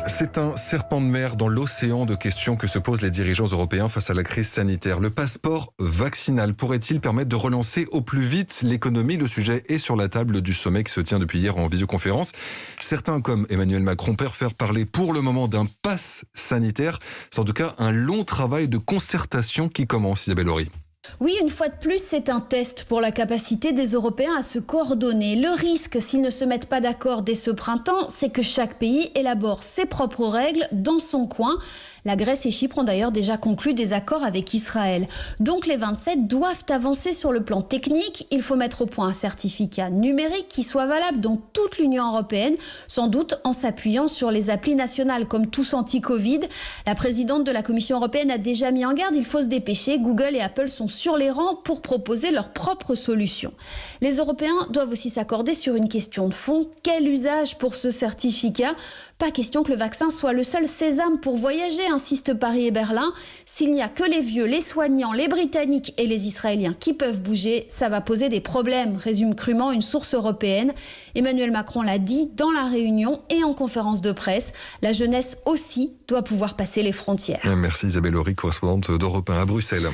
C'est un serpent de mer dans l'océan de questions que se posent les dirigeants européens face à la crise sanitaire. Le passeport vaccinal pourrait-il permettre de relancer au plus vite l'économie? Le sujet est sur la table du sommet qui se tient depuis hier en visioconférence. Certains, comme Emmanuel Macron, préfèrent parler pour le moment d'un pass sanitaire. C'est en tout cas un long travail de concertation qui commence, Isabelle Horry. Oui, une fois de plus, c'est un test pour la capacité des Européens à se coordonner. Le risque, s'ils ne se mettent pas d'accord dès ce printemps, c'est que chaque pays élabore ses propres règles dans son coin. La Grèce et Chypre ont d'ailleurs déjà conclu des accords avec Israël. Donc les 27 doivent avancer sur le plan technique. Il faut mettre au point un certificat numérique qui soit valable dans toute l'Union européenne, sans doute en s'appuyant sur les applis nationales comme Tous Anti-Covid. La présidente de la Commission européenne a déjà mis en garde, il faut se dépêcher. Google et Apple sont sur les rangs pour proposer leurs propres solutions. Les Européens doivent aussi s'accorder sur une question de fond. Quel usage pour ce certificat? Pas question que le vaccin soit le seul sésame pour voyager, insistent Paris et Berlin. S'il n'y a que les vieux, les soignants, les Britanniques et les Israéliens qui peuvent bouger, ça va poser des problèmes, résume crûment une source européenne. Emmanuel Macron l'a dit dans la réunion et en conférence de presse. La jeunesse aussi doit pouvoir passer les frontières. Merci Isabelle Horry, correspondante d'Europe 1 à Bruxelles.